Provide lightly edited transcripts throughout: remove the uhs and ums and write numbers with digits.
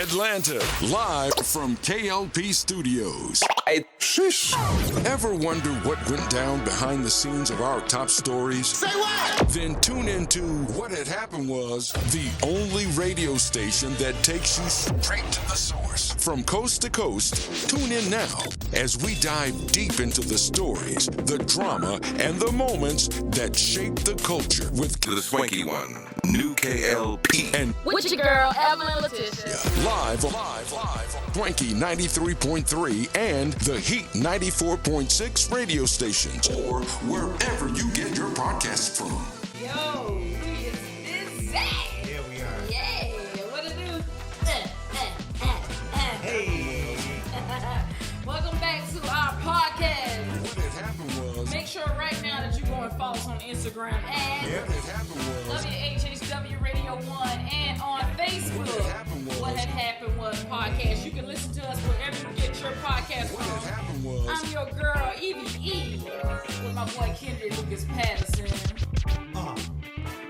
Atlanta, live from K.L.P. Studios. Sheesh. Ever wonder what went down behind the scenes of our top stories? Say what? Then tune into What Had Happened Was, the only radio station that takes you straight to the source. From coast to coast, tune in now as we dive deep into the stories, the drama, and the moments that shape the culture with The swanky one, new K.L.P. and With your girl, Evelyn Letitia. live, Swanky 93.3 and the Heat 94.6 radio stations, or wherever you get your podcasts from. Yo, we is busy. Yeah, we are. Yeah, what it do? Hey. Welcome back to our podcast. What had happened was, Make sure right now that you go and follow us on Instagram at Yep. what had happened was, WHHW Radio 1 and on Facebook. What Had Happened Was podcast. You can listen to us wherever you get your podcast what had from. happened was, I'm your girl, Evie with my boy Kendrick Lucas Patterson.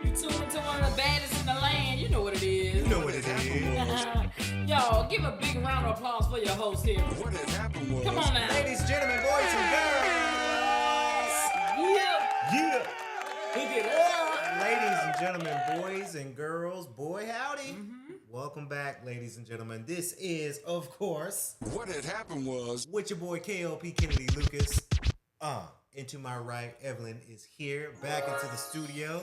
You tune into one of the baddest in the land. You know what it is. You know what it is. Y'all, give a big round of applause for your host here. what had happened was, Come on now. Ladies, gentlemen, boys, and girls. Yeah. Yeah. Pick it up. Ladies and gentlemen, boys and girls, boy howdy. Welcome back, ladies and gentlemen. This is, of course, what had happened was, with your boy K.L.P. Kennedy Lucas. Into my right, Evelyn is here, back into the studio.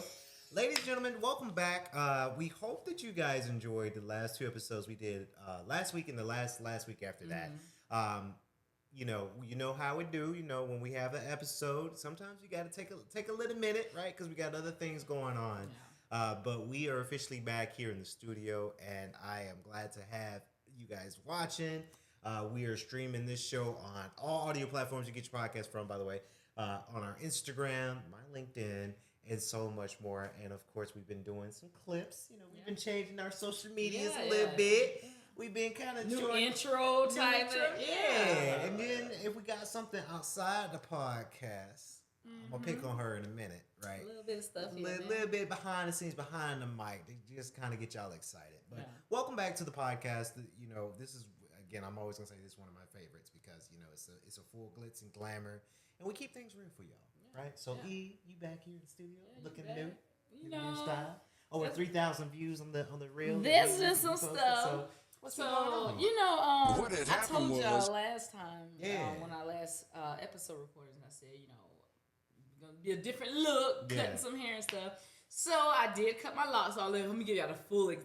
Ladies and gentlemen, welcome back. We hope that you guys enjoyed the last two episodes we did last week and the last week after that. You know how we do. You know, when we have an episode, sometimes you got to take a little minute, right? Because we got other things going on. But we are officially back here in the studio, and I am glad to have you guys watching. We are streaming this show on all audio platforms you get your podcast from, by the way, on our Instagram, my LinkedIn, and so much more. And of course, we've been doing some clips. You know, we've been changing our social medias a little bit. We've been kind of New intro type. Yeah. And then if we got something outside the podcast, I'm gonna pick on her in a minute, right? A little bit of stuff A here. little bit behind the scenes, behind the mic, to just kind of get y'all excited. But Yeah. welcome back to the podcast. You know, this is, again, I'm always gonna say this is one of my favorites because, you know, it's a full glitz and glamour, and we keep things real for y'all, right? So E, you back here in the studio, looking back. new, You new know, style. Over 3,000 views on the reel. There's that we just some posted. stuff. So what's been going So, on? you know, What had I happened told y'all was- last time Yeah. when our last episode recorded, and I said, you know, it's going to be a different look, Yeah. cutting some hair and stuff. So I did cut my locks all in. Let me give y'all the full, you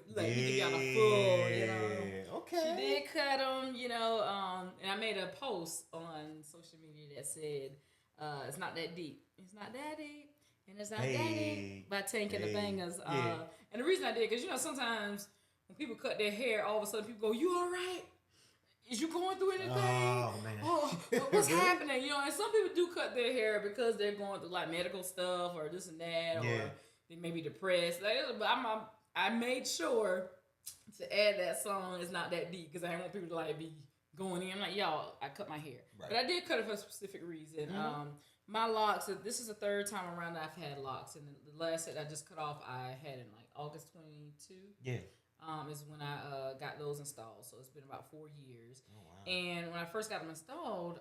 know. Okay. She did cut them, you know, and I made a post on social media that said, it's not that deep. It's not that deep. And it's not that deep by Tank and the Bangers. Yeah. And the reason I did, because, you know, sometimes when people cut their hair, all of a sudden people go, you all right? Is you going through anything? Oh, man. Oh, what's happening? You know, and some people do cut their hair because they're going through like medical stuff or this and that, Yeah. or they may be depressed. Like, but I made sure to add that song. It's not that deep because I didn't want people to like be going in. I'm like, y'all, I cut my hair, Right. but I did cut it for a specific reason. My locks. This is the third time around that I've had locks, and the last set I just cut off, I had in like August 22. Yeah. Is when I got those installed. So it's been about 4 years. Oh, wow. And when I first got them installed,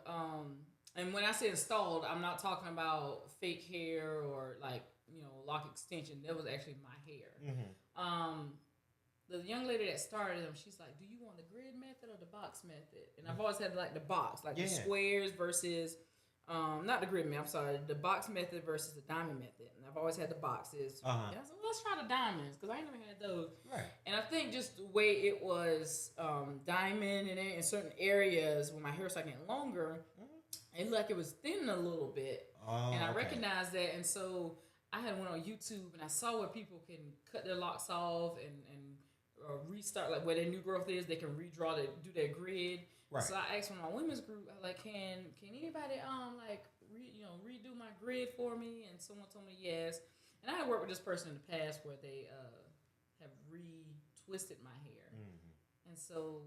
and when I say installed, I'm not talking about fake hair or like, you know, lock extension. That was actually my hair. Mm-hmm. The young lady that started them, she's like, do you want the grid method or the box method? And I've always had like the box, like the squares versus, not the grid method, I'm sorry, the box method versus the diamond method. And I've always had the boxes. And I said, well, let's try the diamonds because I ain't never had those. Right. And I think just the way it was diamond and in certain areas when my hair started getting longer, it looked like it was thinning a little bit. Oh, And I okay. recognized that. And so I had went on YouTube and I saw where people can cut their locks off and restart, like where their new growth is, they can redraw, do their grid. Right. So I asked my women's group, I was like, can anybody redo my grid for me? And someone told me yes. And I had worked with this person in the past where they have retwisted my hair. Mm-hmm. And so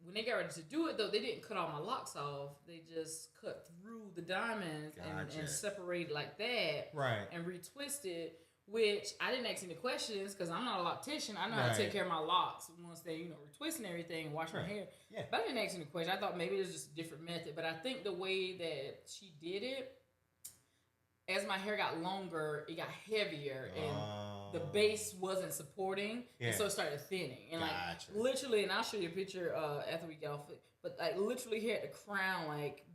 when they got ready to do it, though, they didn't cut all my locks off. They just cut through the diamonds and separated like that. Right. And retwisted, which I didn't ask any questions because I'm not a loctician. I know how to take care of my locks once they, retwist and everything and wash my hair. Yeah. But I didn't ask any questions. I thought maybe it was just a different method. But I think the way that she did it, as my hair got longer, it got heavier and the base wasn't supporting. Yeah. And so it started thinning. And literally, and I'll show you a picture after we get off it, but literally here at the crown,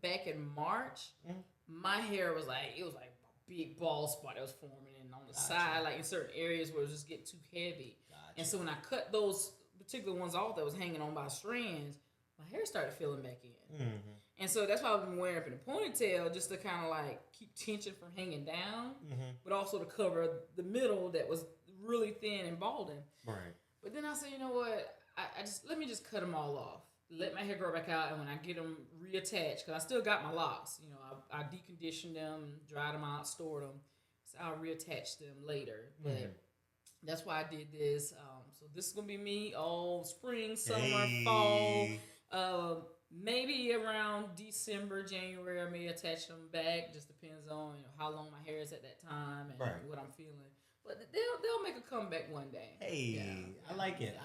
back in March, my hair was it was like a big bald spot that was forming. And on the side, in certain areas where it was just getting too heavy. And so when I cut those particular ones off that was hanging on by strands, my hair started filling back in. And so that's why I've been wearing up in a ponytail, just to kind of keep tension from hanging down, but also to cover the middle that was really thin and balding. Right. But then I said, you know what? Let me just cut them all off. Let my hair grow back out, and when I get them reattached, because I still got my locks, I deconditioned them, dried them out, stored them, so I'll reattach them later. But that's why I did this. So this is gonna be me all spring, summer, fall. Maybe around December, January, I may attach them back. Just depends on how long my hair is at that time and what I'm feeling. But they'll make a comeback one day. Hey, yeah. I like it.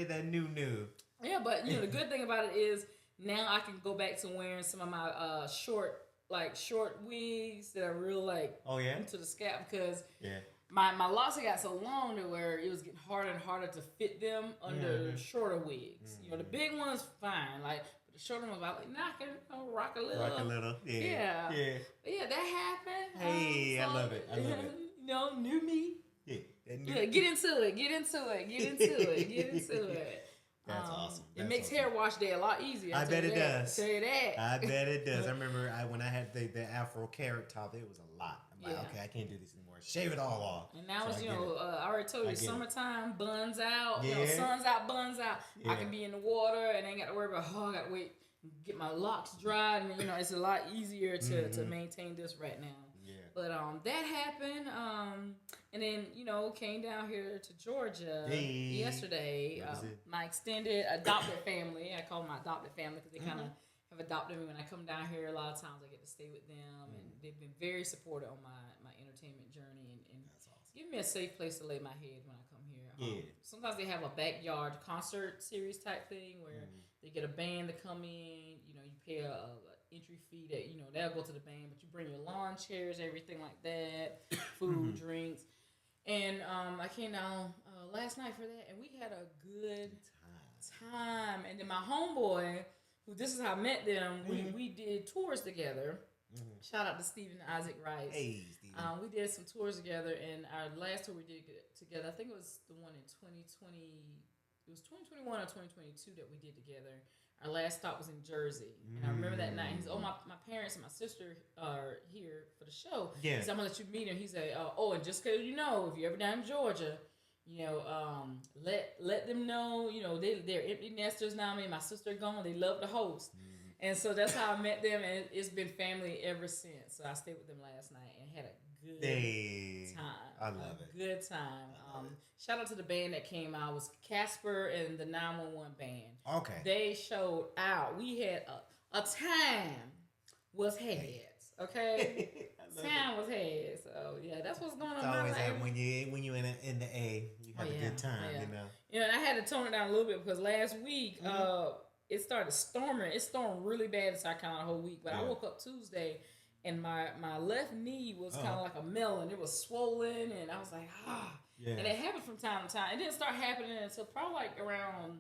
That new. Yeah, but the good thing about it is now I can go back to wearing some of my short wigs that are real into the scalp because my locks got so long to where it was getting harder and harder to fit them under shorter wigs. The big ones fine, but the shorter ones now I can rock a little. Yeah. But yeah, that happened. Hey, I love it. New me. Yeah, get into it. That's awesome. It makes hair wash day a lot easier. I bet it does. Tell you that. I bet it does. I remember when I had the Afro carrot top, it was a lot. I'm okay, I can't do this anymore. Shave it all off. And now it's, I already told you, summertime, buns out. Sun's out, buns out. Yeah. I can be in the water and ain't got to worry about, I got to wait, get my locks dried. And, it's a lot easier to maintain this right now. Yeah. But that happened. And then, came down here to Georgia yesterday. My extended adopted family, I call them my adopted family because they kind of have adopted me when I come down here. A lot of times I get to stay with them. And they've been very supportive on my entertainment journey and awesome. Give me a safe place to lay my head when I come here. Sometimes they have a backyard concert series type thing where they get a band to come in. You pay a entry fee that they'll go to the band, but you bring your lawn chairs, everything like that, food, drinks. And I came down last night for that, and we had a good time. And then my homeboy, who this is how I met them, we did tours together. Shout out to Stephen and Isaac Rice. Hey, Stephen. We did some tours together, and our last tour we did together, I think it was the one in 2020. It was 2021 or 2022 that we did together. Our last stop was in Jersey. And I remember that night. He said, my parents and my sister are here for the show. Yeah. He said, I'm going to let you meet him. He said, and just because if you're ever down in Georgia, let them know, they're empty nesters now. Me and my sister are gone. They love to host. And so that's how I met them, and it's been family ever since. So I stayed with them last night and had a good time. I love it. Good time. Shout out to the band that came out. It was Casper and the 911 band. Okay. They showed out. We had a time was heads. Okay. Time was heads. So yeah, that's what's going on. It's always when you in the A, you have a good time. Yeah. And I had to tone it down a little bit because last week it started storming. It stormed really bad in South Carolina the whole week. But I woke up Tuesday and my left knee was kind of like a melon. It was swollen, and I was like, Yeah. And it happened from time to time. It didn't start happening until probably around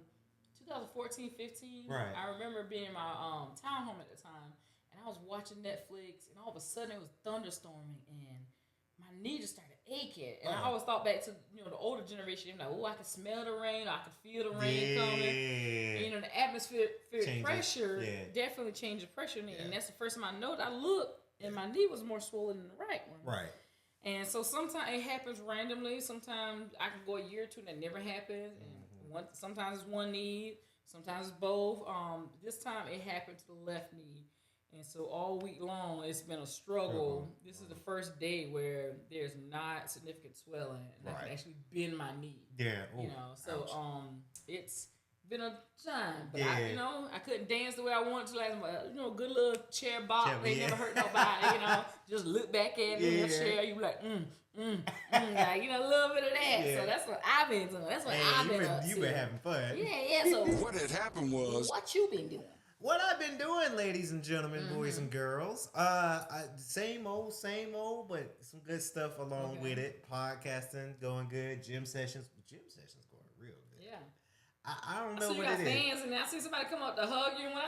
2014, 15. Right. I remember being in my townhome at the time, and I was watching Netflix, and all of a sudden it was thunderstorming, and my knee just started aching. And I always thought back to the older generation. Like, I could smell the rain, or I could feel the rain coming. And the atmospheric pressure definitely changed the pressure in it. And that's the first time I noticed. I looked, and my knee was more swollen than the right one. Right. And so sometimes it happens randomly. Sometimes I can go a year or two and that never happens. And sometimes it's one knee, sometimes it's both. This time it happened to the left knee. And so all week long it's been a struggle. This is the first day where there's not significant swelling, and I can actually bend my knee. Yeah. So been a time, but Yeah. I couldn't dance the way I wanted to last month. Good little chair bop. They Yeah. never hurt nobody. Just look back at it in your chair. You be like, like, a little bit of that. Yeah. So that's what I've been doing. That's what I've been up to. You've been having fun. Yeah. So What had happened was what you been doing? What I've been doing, ladies and gentlemen, boys and girls, same old, but some good stuff along with it. Podcasting going good. Gym sessions going real good. Yeah. I don't know so you what got it is. fans, and I see somebody come up to hug you. And when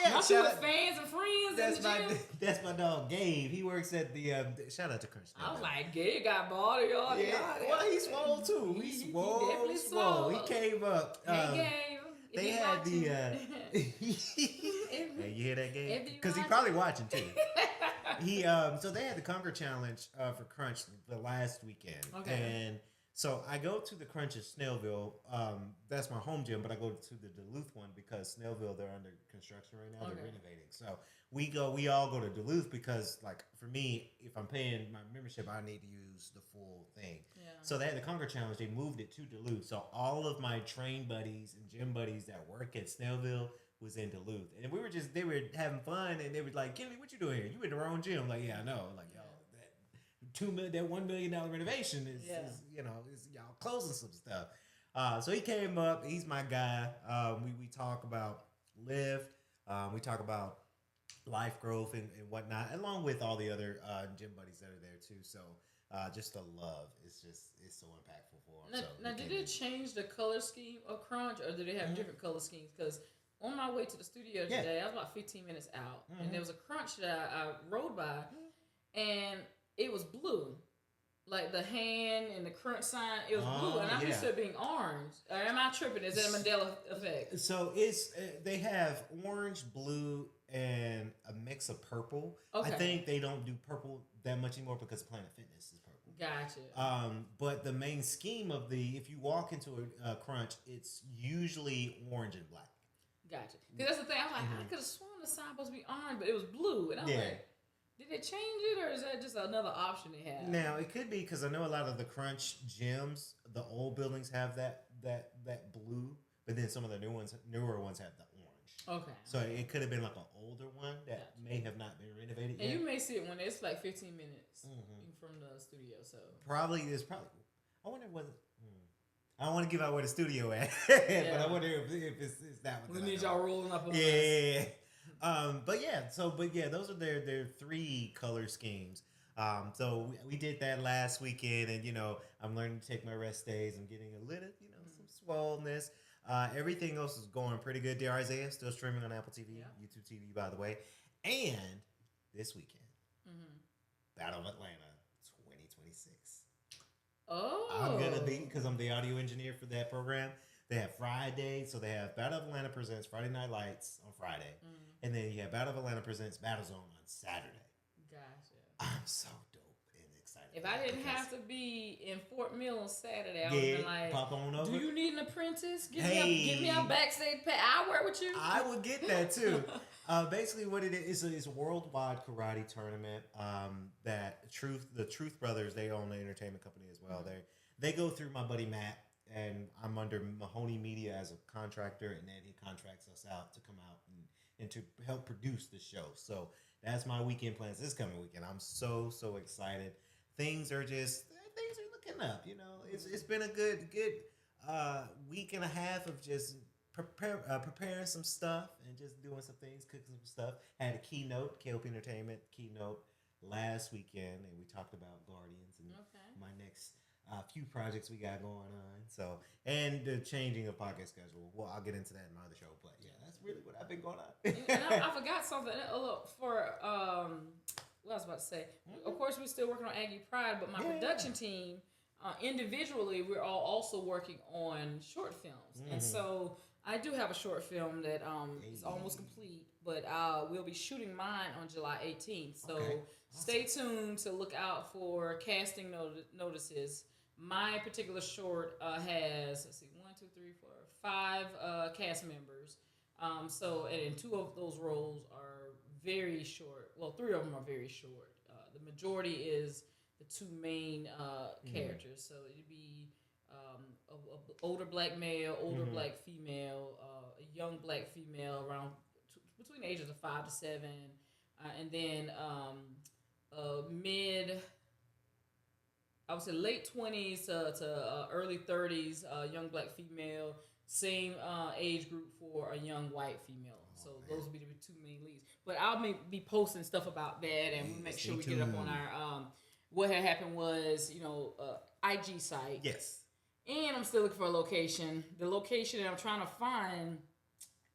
yeah, not you with fans and friends that's in the gym. That's my dog Gabe. He works at the shout out to Crunch. I was like, Gabe got body, y'all. Yeah, well, he's swole too. He's swole. He definitely swole. He came up. Hey, Gabe. They had the. Hey, you hear that, Gabe? Because he's probably watching too. So they had the Conquer Challenge for Crunch the last weekend, and so I go to the Crunch in Snellville. That's my home gym, but I go to the Duluth one because Snellville, they're under construction right now. They're renovating, so we all go to Duluth because, like, for me, if I'm paying my membership, I need to use the full thing. Yeah. So they had the Conquer Challenge. They moved it to Duluth. So all of my train buddies and gym buddies that work at Snellville was in Duluth, and they were having fun, and they were like, "Kenny, what you doing here? You in the wrong gym?" I'm like, yeah, I know. Like, yo, that $1 million renovation is y'all closing some stuff. So he came up. He's my guy. We talk about live. We talk about life growth and whatnot, along with all the other gym buddies that are there too. So just the love is so impactful for him. Now, did it change the color scheme of Crunch, or did they have different color schemes? Because on my way to the studio today, I was about 15 minutes out, and there was a Crunch that I rode by, and it was blue. Like the hand and the Crunch sign, it was blue, and I'm used to it being orange. Or am I tripping? Is that a Mandela effect? So they have orange, blue, and a mix of purple. Okay. I think they don't do purple that much anymore because Planet Fitness is purple. Gotcha. But the main scheme of if you walk into a Crunch, it's usually orange and black. Gotcha. Because that's the thing. I was like, I could have sworn the sign was supposed to be orange, but it was blue, and I was like, did they change it, or is that just another option they have? Now it could be because I know a lot of the Crunch gyms, the old buildings have that blue, but then some of the newer ones have the orange. Okay. So it could have been like an older one that may have not been renovated yet. And you may see it when it's like 15 minutes from the studio. So probably. I wonder what. I don't want to give out where the studio at, but I wonder if it's that one. We need y'all rolling up on us. Those are their three color schemes. So we did that last weekend, and I'm learning to take my rest days. I'm getting a little, some swollenness. Everything else is going pretty good. Dear Isaiah, still streaming on Apple TV, YouTube TV, by the way. And this weekend, Battle of Atlanta 2026. Oh, I'm gonna be, because I'm the audio engineer for that program. They have Friday, so they have Battle of Atlanta presents Friday Night Lights on Friday, and then you have Battle of Atlanta presents Battle Zone on Saturday. Gotcha. I'm so dope and excited. If I didn't have to be in Fort Mill on Saturday, I would have been like, pop on over. Do you need an apprentice? Give me a backstage pass. I'll work with you. I would get that too. Basically, what it is a worldwide karate tournament that the Truth Brothers, they own the entertainment company as well. They go through my buddy Matt, and I'm under Mahoney Media as a contractor, and then he contracts us out to come out and to help produce the show. So that's my weekend plans this coming weekend. I'm so excited. Things are looking up. It's been a good week and a half of just preparing some stuff and just doing some things, cooking some stuff. Had a keynote, K.L.P Entertainment keynote last weekend, and we talked about Guardians and my next few projects we got going on. So, and the changing of podcast schedule. Well, I'll get into that in my other show, but yeah, that's really what I've been going on. And I forgot something. Look, for what I was about to say. Of course, we're still working on Aggie Pride, but my production team, individually, we're all also working on short films, and so I do have a short film that is almost complete, but we'll be shooting mine on July 18th. So stay tuned to look out for casting notices. My particular short has 5 cast members. And 2 of those roles are very short. Well, 3 of them are very short. The majority is the 2 main characters. So it'd be older black male, older black female, a young black female around between the ages of 5 to 7, and then mid, I would say late 20s to early 30s, young black female, same age group for a young white female. So those would be the two main leads. But I'll be posting stuff about that, and we'll make sure we get up on our. What had happened was, IG site. Yes. And I'm still looking for a location. The location that I'm trying to find,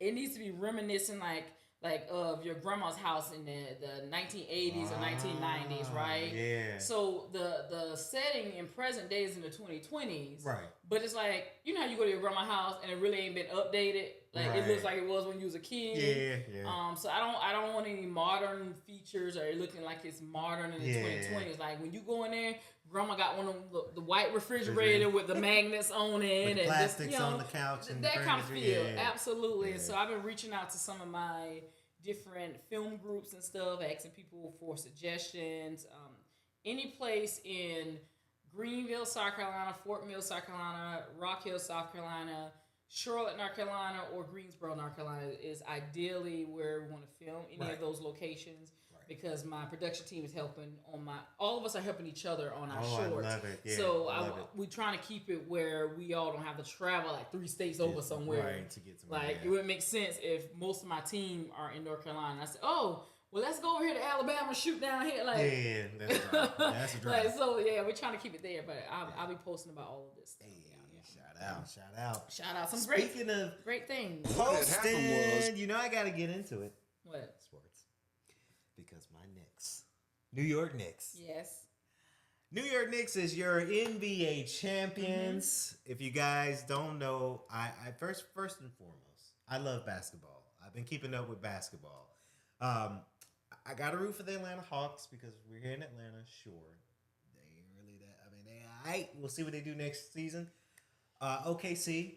it needs to be reminiscent like of your grandma's house in the 1980s or 1990s, right? Yeah. So the setting in present day is in the 2020s. Right. But it's like, how you go to your grandma's house and it really ain't been updated. Like it looks like it was when you was a kid. Yeah. So I don't want any modern features or looking like it's modern in the 2020s. Like when you go in there, grandma got one of the white refrigerator with the magnets on it with and plastics on the couch and that kind of feel. Yeah. Absolutely. Yeah. And so I've been reaching out to some of my different film groups and stuff, asking people for suggestions. Any place in Greenville, South Carolina, Fort Mill, South Carolina, Rock Hill, South Carolina, Charlotte, North Carolina, or Greensboro, North Carolina is ideally where we want to film any of those locations. Because my production team is helping all of us are helping each other on our shorts. I love it. Yeah, so we're trying to keep it where we all don't have to travel like 3 states over somewhere. Right, to get some. Like, it wouldn't make sense if most of my team are in North Carolina. I said, well, let's go over here to Alabama and shoot down here. Like, yeah, that's right. That's a drive. Like, so, we're trying to keep it there, but I'll be posting about all of this stuff. Shout out. Speaking of great things. Posting, I got to get into it. What? Sports. Because my Knicks. New York Knicks. Yes. New York Knicks is your NBA champions. If you guys don't know, I first and foremost, I love basketball. I've been keeping up with basketball. I got to root for the Atlanta Hawks because we're here in Atlanta. Sure. They ain't really that. I mean, they all right. We'll see what they do next season. OKC,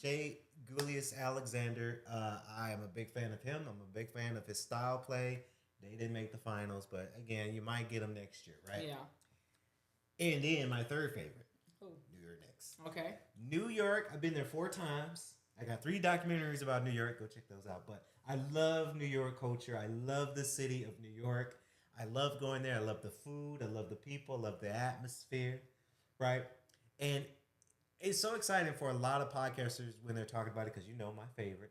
Shai Gilgeous-Alexander. I am a big fan of him. I'm a big fan of his style play. They didn't make the finals, but again, you might get them next year, right? Yeah. And then my third favorite, New York Knicks. Okay. New York, I've been there 4 times. I got 3 documentaries about New York. Go check those out. But I love New York culture. I love the city of New York. I love going there. I love the food. I love the people. I love the atmosphere, right? And it's so exciting for a lot of podcasters when they're talking about it because my favorite.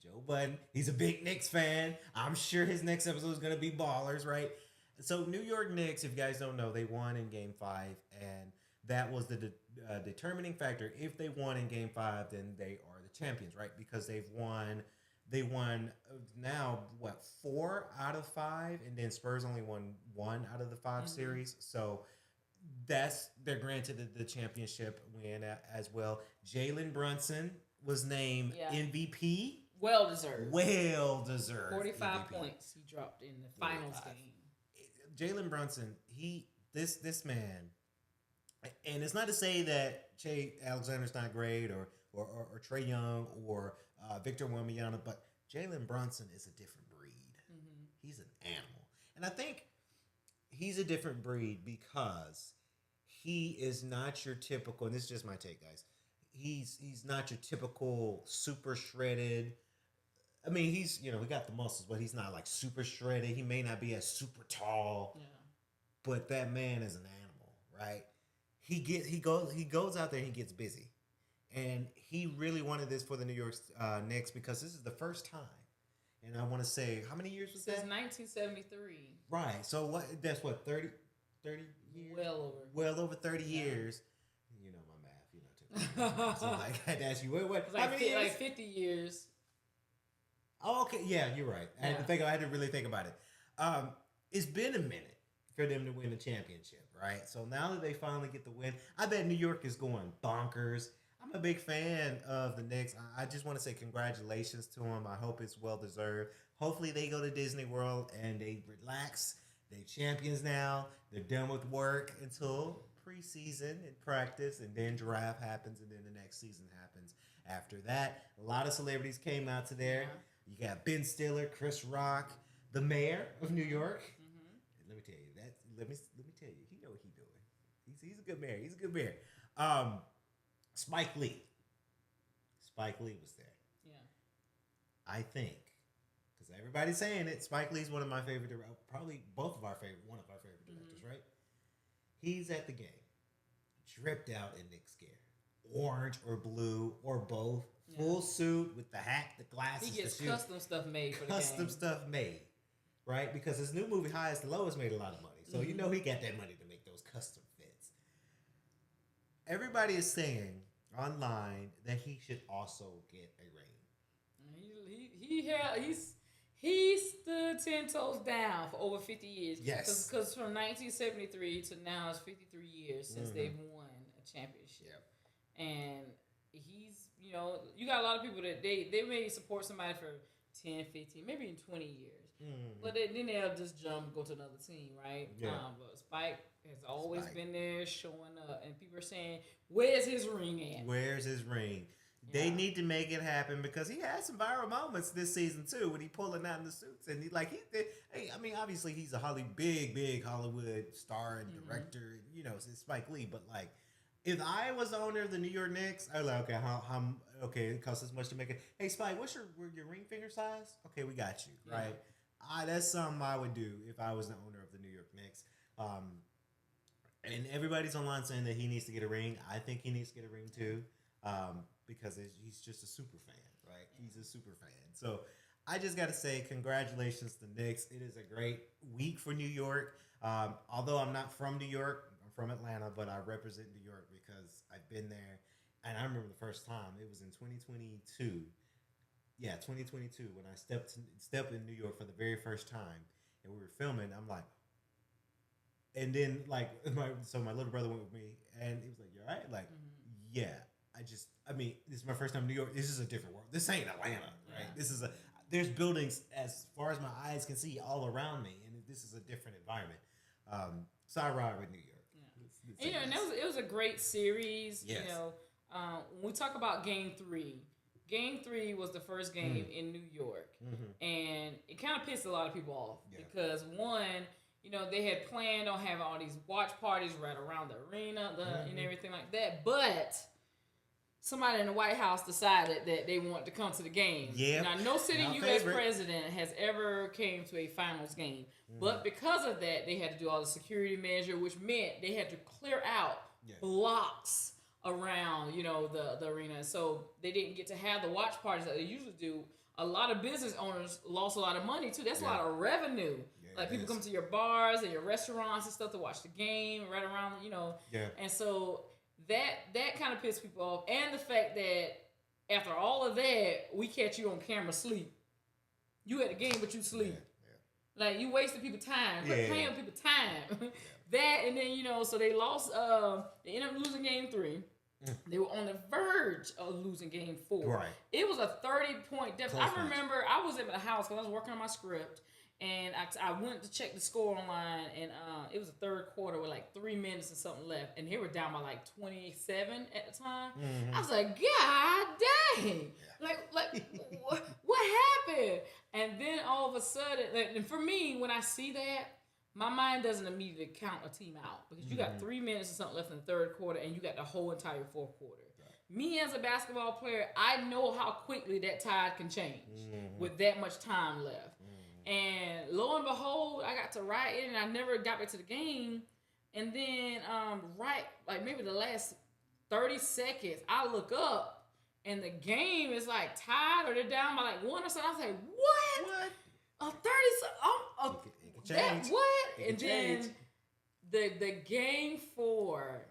Joe Budden. He's a big Knicks fan. I'm sure his next episode is going to be ballers, right? So New York Knicks, if you guys don't know, they won in Game 5, and that was the determining factor. If they won in Game 5, then they are the champions, right? Because they won now, 4 out of 5, and then Spurs only won 1 out of the 5 series. So they're granted the championship win as well. Jalen Brunson was named MVP. Well deserved. 45 MVP. Points he dropped in the finals game. Jalen Brunson, this man, and it's not to say that Shai Alexander's not great or Trae Young or Victor Wembanyama, but Jalen Brunson is a different breed. He's an animal, and I think he's a different breed because he is not your typical. And this is just my take, guys. He's not your typical super shredded. I mean, he's, we got the muscles, but he's not like super shredded. He may not be as super tall, but that man is an animal, right? He goes out there and he gets busy, and he really wanted this for the New York Knicks because this is the first time. And I want to say, how many years was that? Since 1973. Right. So that's 30 years? Well over 30 years. You know my math. So like, I had to ask you, what? How many years? Like 50 years. Oh, okay. Yeah, you're right. I had to really think about it. It's been a minute for them to win the championship, right? So now that they finally get the win, I bet New York is going bonkers. I'm a big fan of the Knicks. I just want to say congratulations to them. I hope it's well deserved. Hopefully they go to Disney World and they relax. They're champions now. They're done with work until preseason and practice, and then draft happens, and then the next season happens. After that, a lot of celebrities came out to there. You got Ben Stiller, Chris Rock, the mayor of New York. Let me tell you, let me tell you, he know what he's doing. He's a good mayor. He's a good mayor. Spike Lee. Spike Lee was there. Yeah. I think, because everybody's saying it, Spike Lee's one of my favorite, probably both of our favorite, one of our favorite directors, right? He's at the game, dripped out in Knicks gear, orange or blue or both, full suit with the hat, the glasses. He gets custom stuff made for the game. Custom stuff made, right? Because his new movie, Highest to Lowest, made a lot of money. So you know he got that money to make those custom fits. Everybody is saying online that he should also get a ring. He stood 10 toes down for over 50 years. Yes. Because from 1973 to now, it's 53 years since they've won a championship. Yep. And he's, you know, you got a lot of people that they may support somebody for 10, 15, maybe even 20 years. But then they'll just jump and go to another team, right? Yeah. But Spike has always been there showing up. And people are saying, where's his ring at? Where's his ring? They need to make it happen because he had some viral moments this season too when he pulling out in the suits and obviously he's a big Hollywood star and director, you know, it's Spike Lee. But like, if I was the owner of the New York Knicks, I'd be like, okay, okay, it costs this much to make it. Hey, Spike, what's your ring finger size? Okay, we got you, right? That's something I would do if I was the owner of the New York Knicks. And everybody's online saying that he needs to get a ring. I think he needs to get a ring too. Because he's just a super fan, right? He's a super fan. So I just got to say congratulations to the Knicks. It is a great week for New York. Although I'm not from New York, I'm from Atlanta, but I represent New York because I've been there. And I remember the first time, it was in 2022. Yeah, 2022 when I stepped in New York for the very first time and we were filming. I'm like, and then like my little brother went with me and he was like, "You all right?" Like, yeah. This is my first time in New York. This is a different world. This ain't Atlanta, right? Yeah. There's buildings as far as my eyes can see all around me, and this is a different environment. So I ride with New York. Yeah. And it was a great series. Yes. You know, when we talk about Game 3 was the first game in New York, and it kind of pissed a lot of people off because one, you know, they had planned on having all these watch parties right around the arena and everything like that, but somebody in the White House decided that they wanted to come to the game. Yeah. Now, no sitting U.S. president has ever came to a finals game. But because of that, they had to do all the security measure, which meant they had to clear out blocks around, you know, the arena. So they didn't get to have the watch parties that they usually do. A lot of business owners lost a lot of money, too. That's a lot of revenue. Yeah, like, people come to your bars and your restaurants and stuff to watch the game right around, you know. Yeah. And so that kind of pissed people off, and the fact that after all of that, we catch you on camera sleep. You at the game, but you sleep. Yeah. Like, you wasted people time. Quit paying people time. That, and then, you know, so they lost. They ended up losing Game 3. They were on the verge of losing Game 4. Right. It was a 30-point deficit. I remember I was at the house because I was working on my script. And I went to check the score online, and it was the third quarter with like 3 minutes and something left, and they were down by like 27 at the time. I was like, God dang! Like what happened? And then all of a sudden, and for me, when I see that, my mind doesn't immediately count a team out because you got 3 minutes and something left in the third quarter, and you got the whole entire fourth quarter. Me as a basketball player, I know how quickly that tide can change with that much time left. And lo and behold, I got to ride in, and I never got back to the game. And then, like maybe the last 30 seconds, I look up, and the game is like tied, or they're down by like 1 or something. I was like, what? 30 that what? And then the Game 4,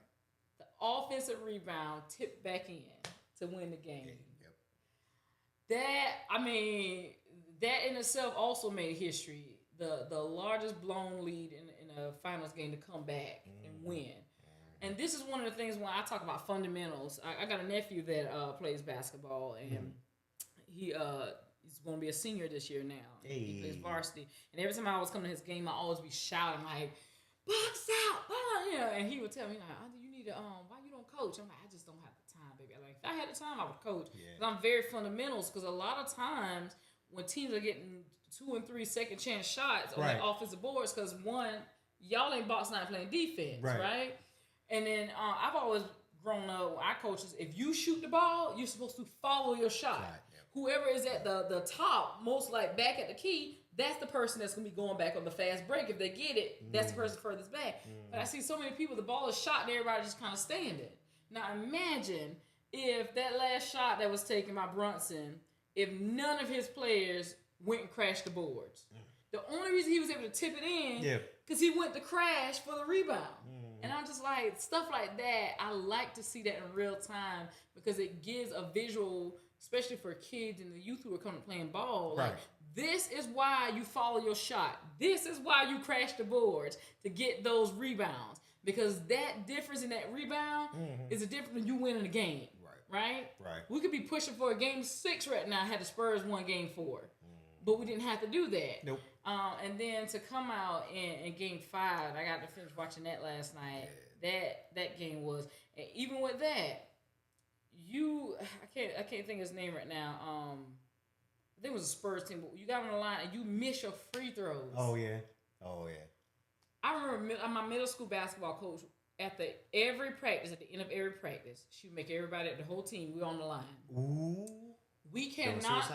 the offensive rebound tipped back in to win the game. That in itself also made history. The largest blown lead in a finals game to come back and win. And this is one of the things when I talk about fundamentals. I got a nephew that plays basketball, and he's going to be a senior this year now. Hey. He plays varsity. And every time I was coming to his game, I always be shouting like, "Box out!" And he would tell me, like, "You need to why you don't coach?" I'm like, "I just don't have the time, baby." Like, if I had the time, I would coach. Yeah. I'm very fundamentals, because a lot of times when teams are getting 2 and 3 second chance shots on the offensive boards, because one, y'all ain't boxing out playing defense, right? And then I've always grown up, our coaches, if you shoot the ball, you're supposed to follow your shot. Right, yeah. Whoever is at the top, most like back at the key, that's the person that's going to be going back on the fast break. If they get it, that's the person furthest back. But I see so many people, the ball is shot and everybody just kind of standing. Now imagine if that last shot that was taken by Brunson, if none of his players went and crashed the boards. The only reason he was able to tip it in, because he went to crash for the rebound. And I'm just like, stuff like that, I like to see that in real time because it gives a visual, especially for kids and the youth who are coming playing ball. Right. Like, this is why you follow your shot. This is why you crash the boards to get those rebounds. Because that difference in that rebound is a difference when you win in a game. Right? We could be pushing for a game 6 right now had the Spurs won game 4. But we didn't have to do that. Nope. And then to come out in game 5, I got to finish watching that last night. That game was, and even with that, I can't think of his name right now. I think it was a Spurs team, but you got on the line and you miss your free throws. Oh yeah. I remember my middle school basketball coach at the end of every practice, she would make everybody, the whole team, we on the line. Ooh. We cannot,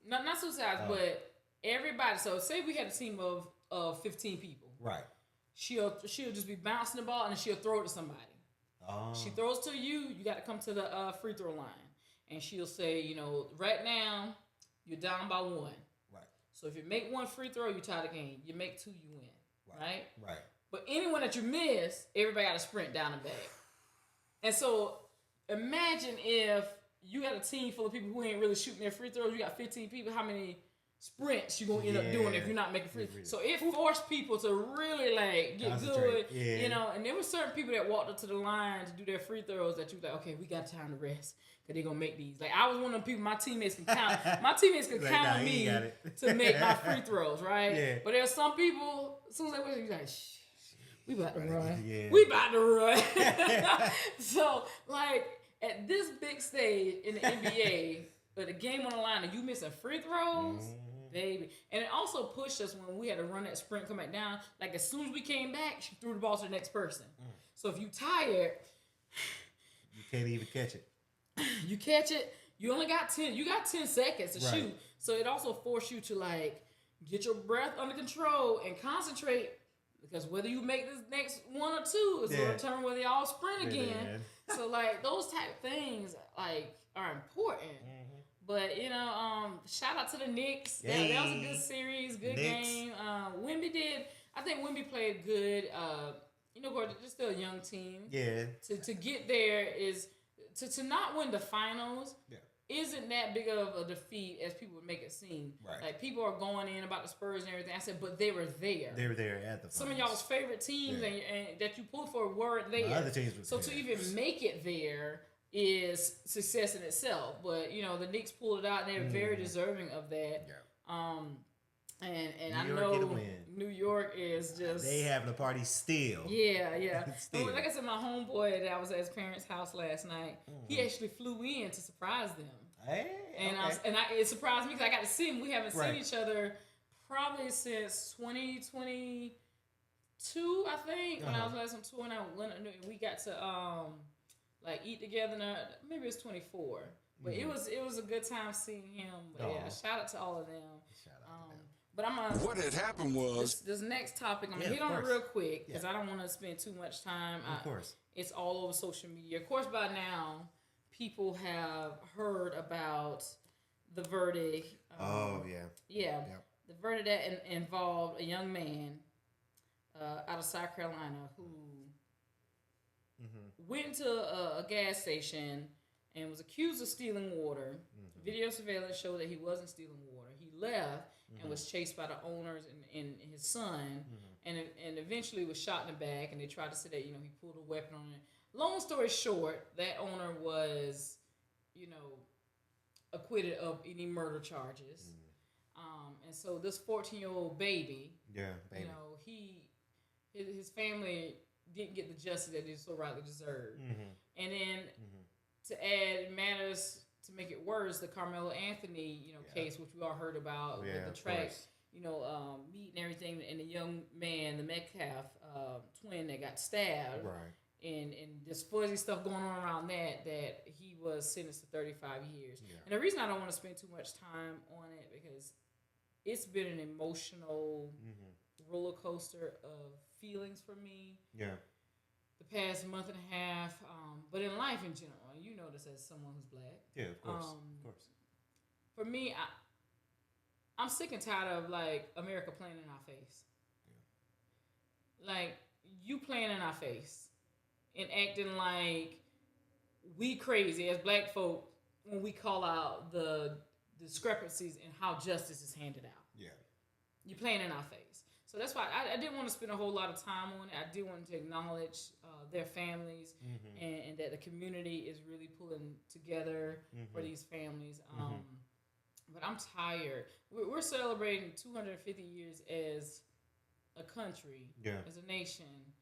not suicides, but everybody. So say we had a team of 15 people. Right. She'll just be bouncing the ball and then she'll throw it to somebody. She throws to you. You got to come to the free throw line, and she'll say, right now you're down by 1. Right. So if you make 1 free throw, you tie the game. You make 2, you win. Right. Right. But anyone that you miss, everybody got to sprint down the back. And so imagine if you had a team full of people who ain't really shooting their free throws. You got 15 people. How many sprints you gonna end up doing if you're not making free throws? So it forced people to really get good, And there were certain people that walked up to the line to do their free throws that you was like, okay, we got time to rest because they're gonna make these. Like I was one of the people. My teammates can count. My teammates could count on me to make my free throws, right? Yeah. But there's some people. As soon as they went, you like, shh. We about to run. Yeah. We about to run. So, at this big stage in the NBA, but the game on the line and you missing free throws, baby. And it also pushed us when we had to run that sprint, come back down. Like, as soon as we came back, she threw the ball to the next person. So, if you tired, you can't even catch it. You catch it, you only got 10. You got 10 seconds to shoot. So, it also forced you to, get your breath under control and concentrate. Because whether you make this next 1 or 2 is going to determine whether y'all sprint again. So, those type of things, are important. But, shout out to the Knicks. That was a good series, good game. I think Wemby played good. They're still a young team. Yeah. To get there is, to not win the finals isn't that big of a defeat as people would make it seem. Right. People are going in about the Spurs and everything. I said, but they were there. They were there at the finals. Some of y'all's favorite teams and that you pulled for weren't there. Other teams were there. To even make it there is success in itself. But, the Knicks pulled it out and they're very deserving of that. Yeah. And I know New York is just... They having a party still. Yeah. Still. Like I said, my homeboy that was at his parents' house last night, he actually flew in to surprise them. Hey, and it surprised me because I got to see him. We haven't seen each other probably since 2022, I think, when I was last on tour. And we got to eat together. Maybe it was 24, but it was a good time seeing him. But shout out to all of them. But what had happened was this next topic. I'm gonna hit on it real quick because I don't want to spend too much time. Of course, it's all over social media. Of course, by now, people have heard about the verdict. The verdict that involved a young man out of South Carolina who went to a gas station and was accused of stealing water. Video surveillance showed that he wasn't stealing water. He left and was chased by the owners and his son, and eventually was shot in the back. And they tried to say that he pulled a weapon on it. Long story short, that owner was, acquitted of any murder charges. And so this 14-year-old baby, his family didn't get the justice that they so rightly deserved. And then to add matters to make it worse, the Karmelo Anthony, case, which we all heard about with the track, meet and everything, and the young man, the Metcalf twin that got stabbed. Right. and this fuzzy stuff going on around that he was sentenced to 35 years. Yeah. And the reason I don't want to spend too much time on it because it's been an emotional roller coaster of feelings for me. Yeah. The past month and a half, but in life in general, and you know this as someone who's black. Yeah, of course, of course. For me, I'm sick and tired of like America playing in our face. Yeah. Like you playing in our face and acting like we crazy as black folk when we call out the discrepancies in how justice is handed out. Yeah. You're playing in our face. So that's why I didn't want to spend a whole lot of time on it. I did want to acknowledge their families and that the community is really pulling together for these families. But I'm tired. We're celebrating 250 years as a country, as a nation.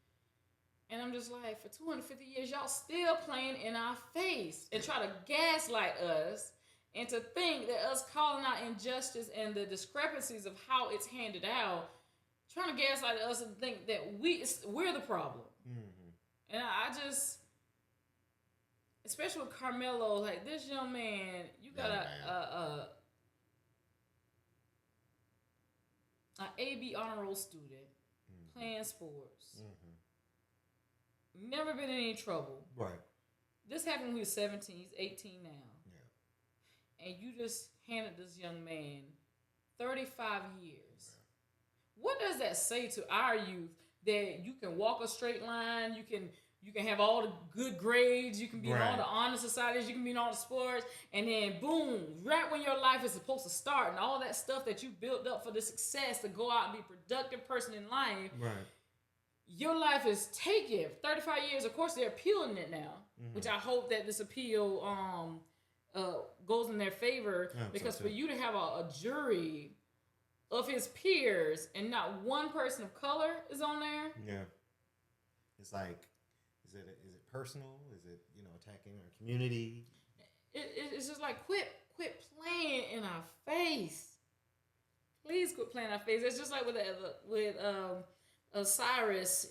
And I'm just like, for 250 years, y'all still playing in our face and try to gaslight us and to think that us calling out injustice and the discrepancies of how it's handed out, trying to gaslight us and think that we're the problem. And I just, especially with Karmelo, like this young man, you got a AB honor roll student playing sports. Never been in any trouble. Right. This happened when he was 17. He's 18 now. Yeah. And you just handed this young man 35 years. Yeah. What does that say to our youth that you can walk a straight line, you can have all the good grades, you can be in all the honor societies, you can be in all the sports, and then boom, right when your life is supposed to start and all that stuff that you built up for the success to go out and be a productive person in life. Right. Your life is taken 35 years. Of course, they're appealing it now, which I hope that this appeal goes in their favor. Because for you to have a jury of his peers and not one person of color is on there. Yeah, it's like, is it personal? Is it attacking our community? It's just like quit playing in our face. Please quit playing in our face. It's just like with Cyrus,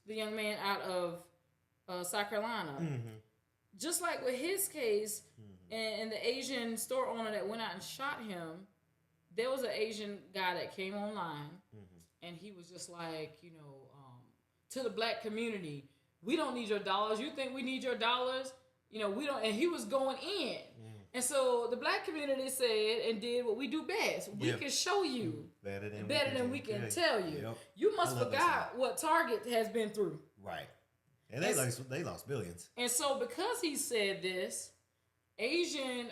the young man out of South Carolina. Just like with his case and the Asian store owner that went out and shot him, there was an Asian guy that came online and he was just like, to the black community, we don't need your dollars. You think we need your dollars? We don't. And he was going in. And so the black community said and did what we do best. We can show you better than we can tell you. Yep. You must forgot what Target has been through. Right. And they lost billions. And so because he said this, Asian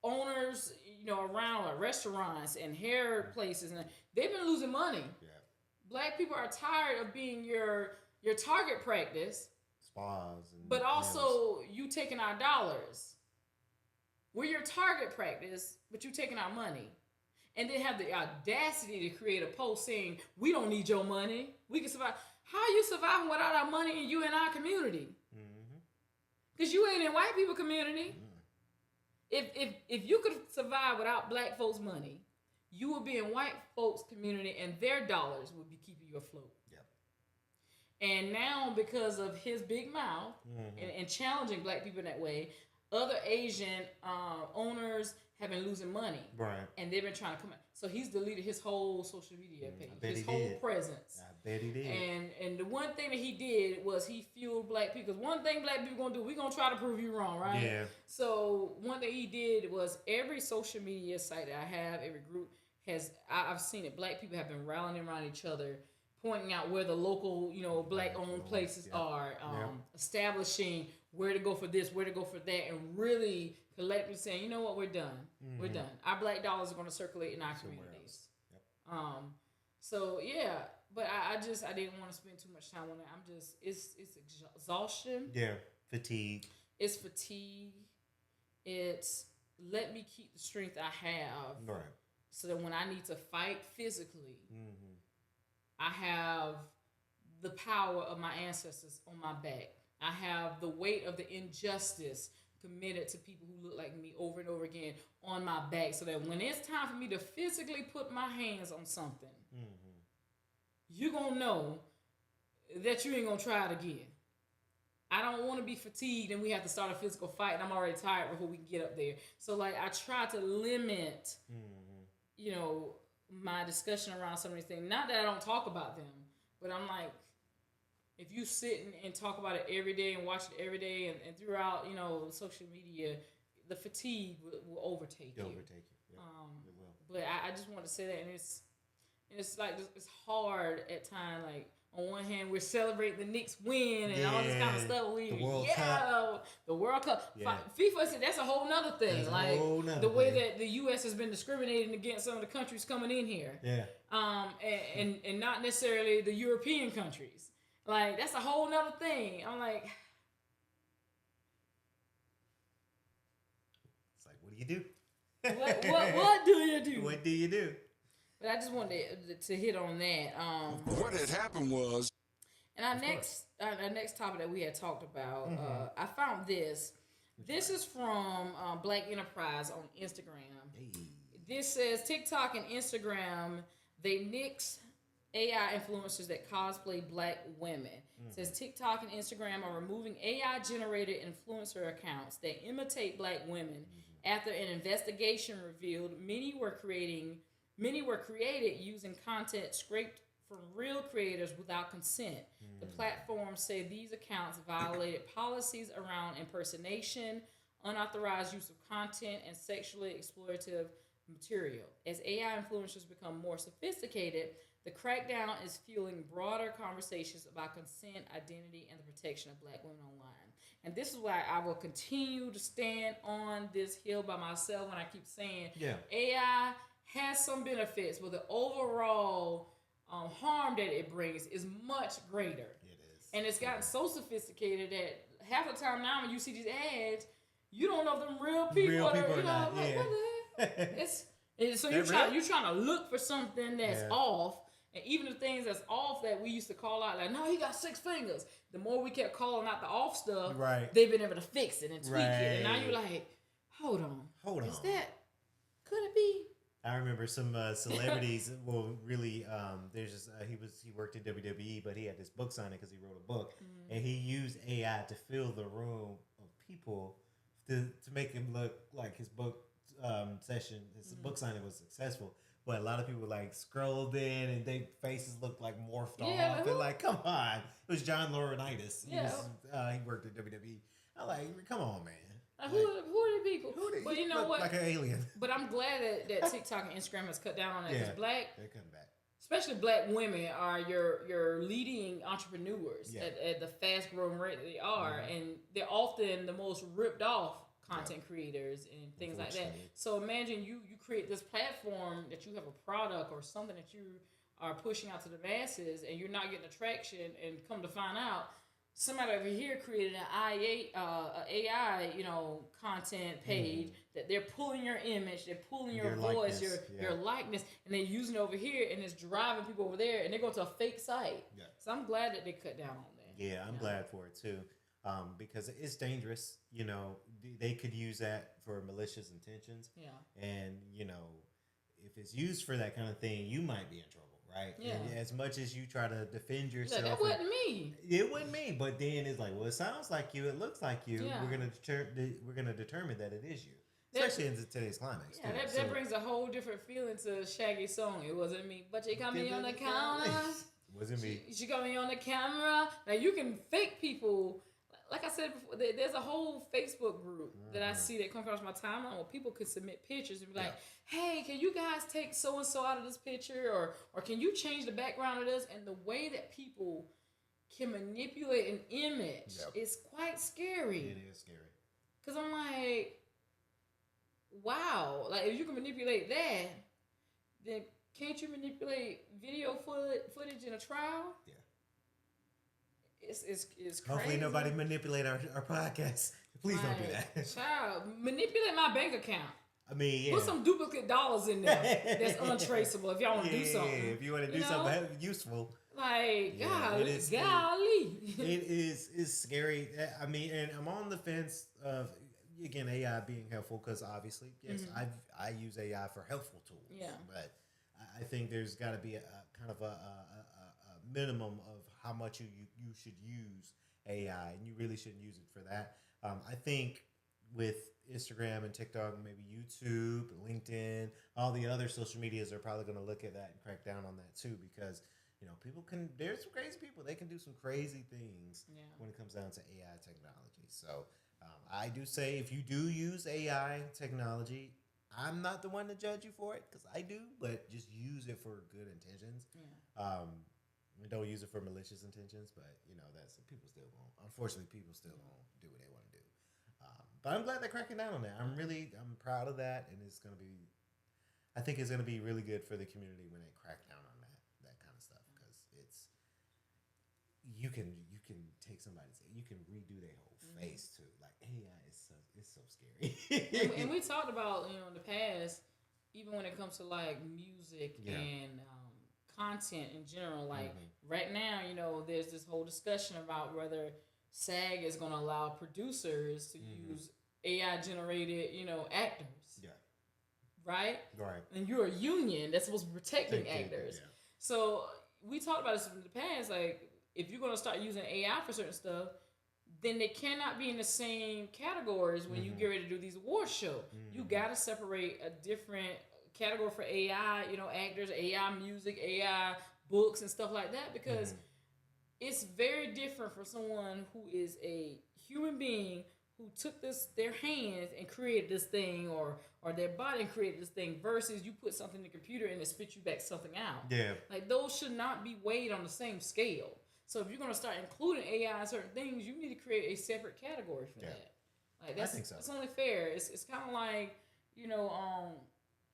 owners, around like restaurants and hair places, and they've been losing money. Yeah. Black people are tired of being your target practice. Spas. But also you taking our dollars. We're your target practice, but you taking our money. And then have the audacity to create a post saying, we don't need your money. We can survive. How are you surviving without our money and you in our community? Because you ain't in white people community. If you could survive without black folks' money, you would be in white folks' community and their dollars would be keeping you afloat. Yep. And now because of his big mouth and challenging black people in that way, other Asian owners have been losing money. Right. And they've been trying to come out. So he's deleted his whole social media page, his whole presence. I bet he did. And the one thing that he did was he fueled black people. Because one thing black people gonna do, we're gonna try to prove you wrong, right? Yeah. So one thing he did was every social media site that I have, every group I've seen it. Black people have been rallying around each other, pointing out where the local, black-owned places are, establishing where to go for this, where to go for that, and really collectively saying, you know what, we're done. We're done. Our black dollars are going to circulate in our communities. Yep. So yeah, but I didn't want to spend too much time on it. It's exhaustion. Yeah, fatigue. It's fatigue. It's let me keep the strength I have. Right. So that when I need to fight physically, I have the power of my ancestors on my back. I have the weight of the injustice committed to people who look like me over and over again on my back, so that when it's time for me to physically put my hands on something, you're going to know that you ain't gonna try it again. I don't want to be fatigued and we have to start a physical fight and I'm already tired before we can get up there. So like I try to limit, my discussion around some of these things. Not that I don't talk about them, but I'm like, if you sit and talk about it every day and watch it every day and throughout, social media, the fatigue will overtake you. Overtake you. Yeah, it will. But I just want to say that, and it's like it's hard at times. Like on one hand, we're celebrating the Knicks win and all this kind of stuff. The World Cup. The World Cup. Yeah. FIFA said that's a whole nother thing. That's like the way that the U.S. has been discriminating against some of the countries coming in here. Yeah. And not necessarily the European countries. Like that's a whole nother thing. I'm like, it's like, what do you do? What do you do? What do you do? But I just wanted to hit on that. What had happened was, and our next topic that we had talked about, I found this. This is from Black Enterprise on Instagram. Hey. This says TikTok and Instagram, they nix AI influencers that cosplay black women. It says TikTok and Instagram are removing AI generated influencer accounts that imitate black women after an investigation revealed many were created using content scraped from real creators without consent. The platforms say these accounts violated policies around impersonation, unauthorized use of content, and sexually exploitative material. As AI influencers become more sophisticated, the crackdown is fueling broader conversations about consent, identity, and the protection of black women online. And this is why I will continue to stand on this hill by myself when I keep saying AI has some benefits, but the overall harm that it brings is much greater. It is. And it's gotten so sophisticated that half the time now when you see these ads, you don't know if them real people or are not. like, what the heck? So you're trying to look for something that's off. And even the things that's off that we used to call out, like, no, he got 6 fingers. The more we kept calling out the off stuff, they've been able to fix it and tweak it. And now you're like, hold on. Is that, could it be? I remember some celebrities. Well, really, there's just he worked in WWE, but he had this book signing because he wrote a book, and he used AI to fill the room of people to make him look like his book session, his book signing was successful. But a lot of people like scrolled in and their faces looked like morphed off. And like, come on. It was John Laurinaitis. He worked at WWE. I'm like, come on, man. Who are the people? But you know what? Like an alien. But I'm glad that TikTok and Instagram has cut down on that. Because they're cutting back. Especially black women are your leading entrepreneurs at the fast growing rate that they are. And they're often the most ripped off content creators and things like that. So imagine you create this platform that you have a product or something that you are pushing out to the masses and you're not getting attraction, and come to find out somebody over here created an AI content page that they're pulling your image, they're pulling your voice, likeness, your likeness, and they're using it over here, and it's driving people over there, and they go to a fake site. Yeah. So I'm glad that they cut down on that. Yeah, I'm glad for it too. Because it's dangerous. They could use that for malicious intentions. Yeah. And, if it's used for that kind of thing, you might be in trouble, right? Yeah. And as much as you try to defend yourself. That wasn't me. It wasn't me. But then it's like, well, it sounds like you. It looks like you. Yeah. We're gonna determine that it is you. Especially in today's climate. Yeah, that brings a whole different feeling to Shaggy's song. It wasn't me, but you got me on the counter. Wasn't me. She got me on the camera. Now you can fake people. Like I said before, there's a whole Facebook group that I see that come across my timeline where people could submit pictures and be like, hey, can you guys take so-and-so out of this picture? Or can you change the background of this? And the way that people can manipulate an image is quite scary. It is scary. Because I'm like, wow. Like, if you can manipulate that, then can't you manipulate video footage in a trial? Yeah. It's crazy. Hopefully nobody manipulate our podcast. Please don't do that. Child, manipulate my bank account. I mean, put some duplicate dollars in there that's untraceable if y'all want to do something. Yeah, if you want to do something useful. Like, golly. It is scary. I mean, and I'm on the fence of, again, AI being helpful because obviously, yes, I use AI for helpful tools. Yeah. But I think there's got to be a kind of a minimum of how much you should use AI, and you really shouldn't use it for that. I think with Instagram and TikTok, and maybe YouTube, LinkedIn, all the other social medias are probably going to look at that and crack down on that too, because there's some crazy people. They can do some crazy things when it comes down to AI technology. So I do say, if you do use AI technology, I'm not the one to judge you for it, because I do, but just use it for good intentions. Don't use it for malicious intentions, but that's people still won't. Unfortunately, people still won't do what they want to do. But I'm glad they're cracking down on that. I'm proud of that, and I think it's gonna be really good for the community when they crack down on that kind of stuff, because you can take somebody's, you can redo their whole face too. Like AI is so scary. and we talked about in the past, even when it comes to like music and content in general. Like right now, there's this whole discussion about whether SAG is going to allow producers to use AI generated, actors. Yeah. Right? Right. And you're a union that's supposed to be protecting actors. Yeah. So we talked about this in the past. Like, if you're going to start using AI for certain stuff, then they cannot be in the same categories when you get ready to do these award shows. You got to separate a different category for AI, actors, AI music, AI books, and stuff like that, because it's very different for someone who is a human being who took their hands and created this thing, or their body and created this thing, versus you put something in the computer and it spits you back something out. Yeah. Like, those should not be weighed on the same scale. So if you're going to start including AI in certain things, you need to create a separate category for that. Like, I think so. That's only fair. It's kind of like,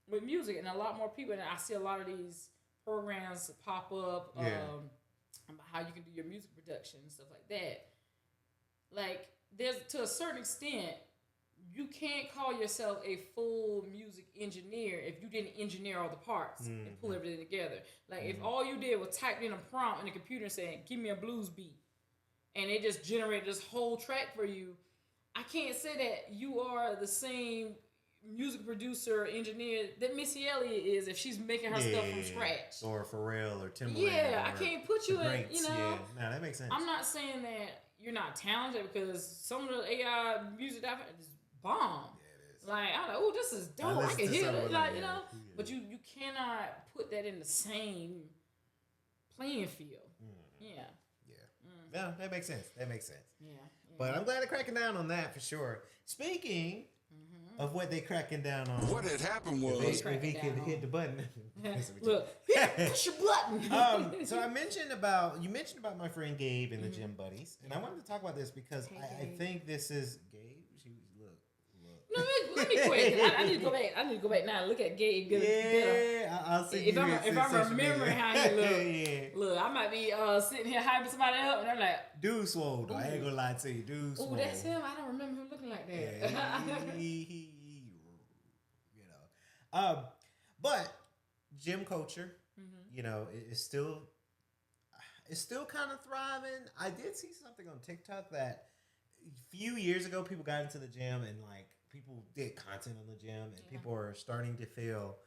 with music, and a lot more people, and I see a lot of these programs pop up about how you can do your music production and stuff like that. Like, there's, to a certain extent, you can't call yourself a full music engineer if you didn't engineer all the parts and pull everything together. Like, if all you did was type in a prompt in the computer and say, give me a blues beat, and it just generated this whole track for you, I can't say that you are the same music producer, engineer that Missy Elliott is if she's making her stuff from scratch. Or Pharrell or Timbaland. Yeah, I can't put you in, Yeah, no, that makes sense. I'm not saying that you're not talented, because some of the AI music that is bomb. Yeah, it is. Like, I'm like, oh, this is dope. I can hear it. Like, but you cannot put that in the same playing field. Yeah. No, that makes sense. Yeah. But I'm glad they're cracking down on that for sure. Speaking of what they cracking down on. What had happened was, if he could hit the button. Look, push your button. So you mentioned about my friend Gabe and the gym buddies, and I wanted to talk about this because I think this is Gabe. No, let me quit. I need to go back. I need to go back now and look at Gabe. I'll see if I'm remembering how he look. Look, I might be sitting here hyping somebody up, and I'm like, dude swole though. I ain't gonna lie to you, dude swole. Oh, that's him. I don't remember him looking like that. Yeah, but gym culture, is still kind of thriving. I did see something on TikTok that a few years ago people got into the gym and like people did content on the gym, and people are starting to feel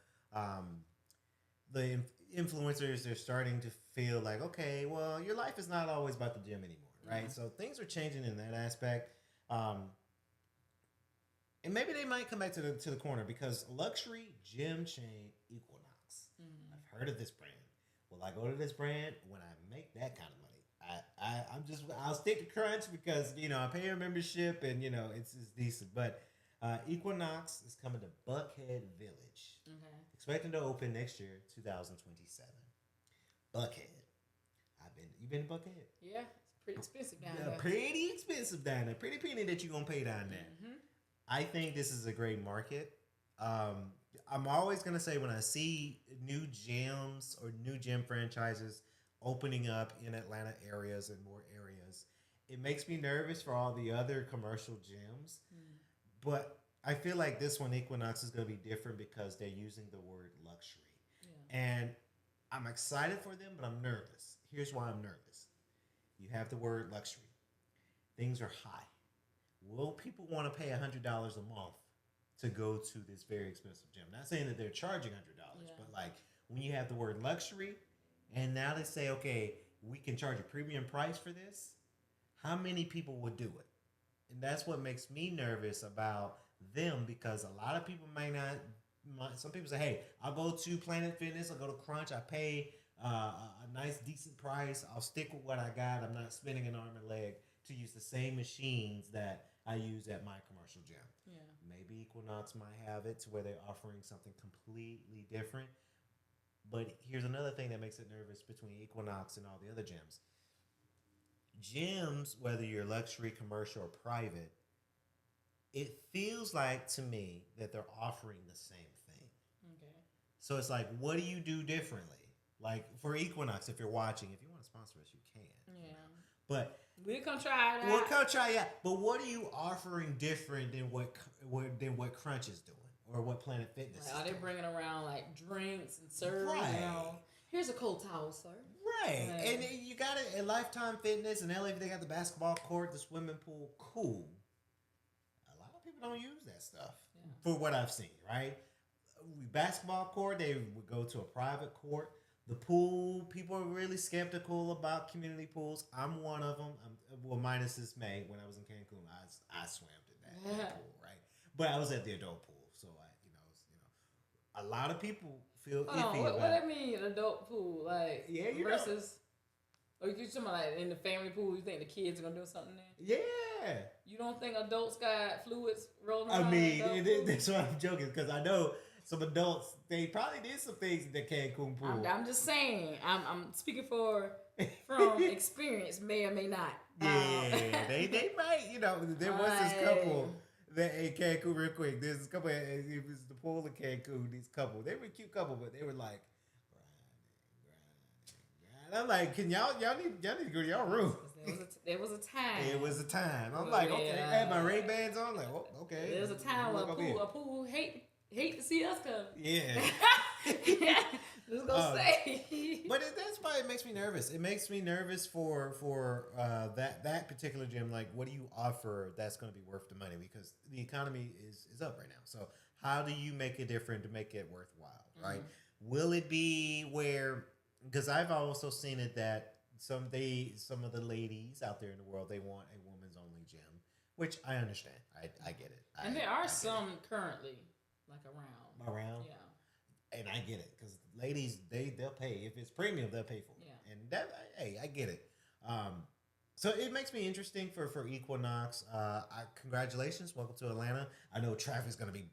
the influencers, they're starting to feel like, okay, well, your life is not always about the gym anymore, right? So things are changing in that aspect. And maybe they might come back to the corner, because luxury gym chain Equinox. I've heard of this brand. Will I go to this brand when I make that kind of money? I'll stick to Crunch because I pay a membership and it's decent. But Equinox is coming to Buckhead Village. Expecting to open next year, 2027. Buckhead. You've been to Buckhead? Yeah, it's pretty expensive down there. Pretty expensive down there. Pretty penny that you're gonna pay down there. I think this is a great market. I'm always going to say, when I see new gyms or new gym franchises opening up in Atlanta areas and more areas, it makes me nervous for all the other commercial gyms. But I feel like this one, Equinox, is going to be different because they're using the word luxury. And I'm excited for them, but I'm nervous. Here's why I'm nervous. You have the word luxury. Things are high. Will people want to pay $100 a month to go to this very expensive gym? Not saying that they're charging $100, but like when you have the word luxury, and now they say, okay, we can charge a premium price for this, how many people would do it? And that's what makes me nervous about them, because a lot of people some people say, hey, I'll go to Planet Fitness, I'll go to Crunch, I pay a nice, decent price, I'll stick with what I got, I'm not spending an arm and leg to use the same machines that I use at my commercial gym. Yeah. Maybe Equinox might have it to where they're offering something completely different. But here's another thing that makes it nervous between Equinox and all the other gyms. Gyms, whether you're luxury, commercial, or private, it feels like to me that they're offering the same thing. Okay. So it's like, what do you do differently? Like for Equinox, if you're watching, if you want to sponsor us, you can. Yeah. But we'll come try it out. We'll come try it out. But what are you offering different than what Crunch is doing or what Planet Fitness is doing? Are they bringing around like drinks and serving? Right. You know, here's a cold towel, sir. Right. And you got it at Lifetime Fitness and LA. They got the basketball court, the swimming pool. Cool. A lot of people don't use that stuff for what I've seen, right? Basketball court, they would go to a private court. The pool, people are really skeptical about community pools. I'm one of them. Minus this May when I was in Cancun, I swam in that pool, right? But I was at the adult pool, so a lot of people feel iffy about. What do you mean adult pool? Like versus, or you talking about like in the family pool? You think the kids are gonna do something there? Yeah. You don't think adults got fluids rolling around? I mean, that's why I'm joking, because I know some adults, they probably did some things in the Cancun pool. I'm just saying. I'm speaking from experience, may or may not. Yeah, they might. There was this couple that in Cancun, real quick. There's this couple. It was the pool in Cancun. These couple, they were a cute couple, but they were like, grinding. I'm like, can y'all need to go to y'all room? There was a time. It was a time. I'm like, okay. I had my Ray-Bans on. Like, oh, okay. There's a time where a pool hate to see us come. Yeah. Just gonna say. But that's why it makes me nervous. It makes me nervous for that particular gym. Like, what do you offer that's going to be worth the money? Because the economy is up right now. So how do you make it different to make it worthwhile, right? Will it be where, because I've also seen it that some of the ladies out there in the world, they want a woman's only gym, which I understand. I get it. And there are some currently like around. Yeah. And I get it, because ladies, they'll pay. If it's premium, they'll pay for it. Yeah. And that, hey, I get it. So it makes me interesting for Equinox. Congratulations, welcome to Atlanta. I know traffic's gonna be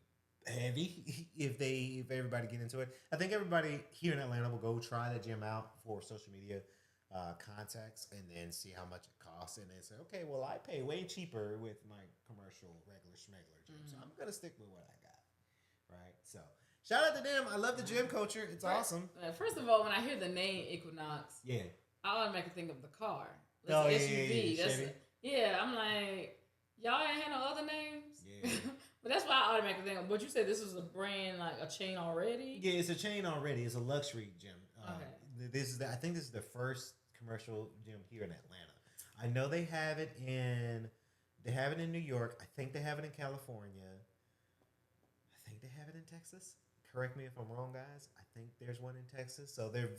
heavy if everybody get into it. I think everybody here in Atlanta will go try the gym out for social media contacts and then see how much it costs, and then say, okay, well, I pay way cheaper with my commercial regular schmegler gym, so I'm gonna stick with what I got, right? So. Shout out to them. I love the gym culture. It's awesome. First of all, when I hear the name Equinox, I automatically think of the car. It's SUV. Yeah, I'm like, y'all ain't had no other names? Yeah. But that's why I automatically think of. But you said this was a brand, like a chain already? Yeah, it's a chain already. It's a luxury gym. Okay. I think this is the first commercial gym here in Atlanta. I know they have it in New York. I think they have it in California. I think they have it in Texas. Correct me if I'm wrong, guys. I think there's one in Texas. So they're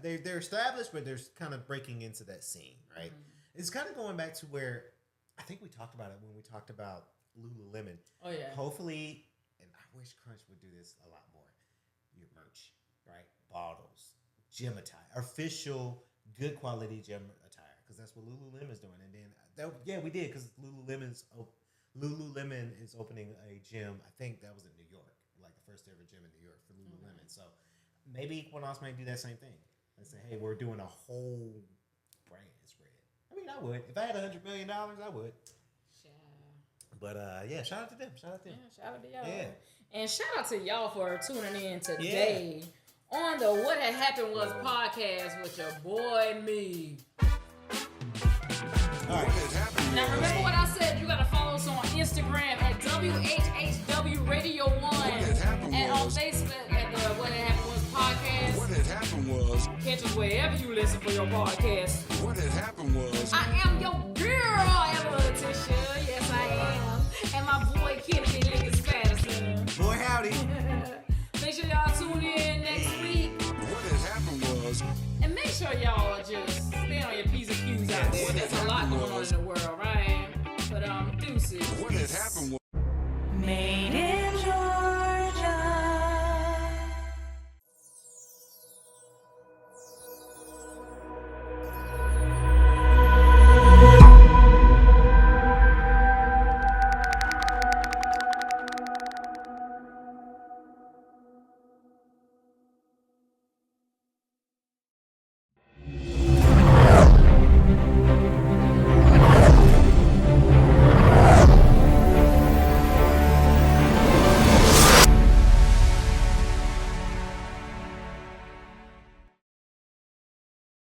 they're established, but they're kind of breaking into that scene, right? Mm-hmm. It's kind of going back to where I think we talked about it when we talked about Lululemon. Oh yeah. Hopefully, and I wish Crunch would do this a lot more. Your merch, right? Bottles, gym attire, official good quality gym attire, because that's what Lululemon is doing. And then we did, because Lululemon is opening a gym. I think that was in New York. First ever gym in New York for Lululemon. So maybe Equinox might do that same thing and say, hey, we're doing a whole brand spread. I mean, I would. If I had $100 million, I would. But shout out to them. Shout out to them. Yeah, shout out to y'all. Yeah. And shout out to y'all for tuning in today on the What Had Happened Was podcast with your boy me. All right. Now remember what I said. You gotta follow us on Instagram at WHHW Radio 1 and on Facebook at the What Had Happened Was podcast. What had happened was, catch us wherever you listen for your podcast. What had happened was, I am your girl, Evelyn Letitia. Yes, I am. And my boy Kennedy Lickers Patterson. Boy, howdy. Make sure y'all tune in next week. What had happened was, and make sure y'all are just there's a lot going on in the world.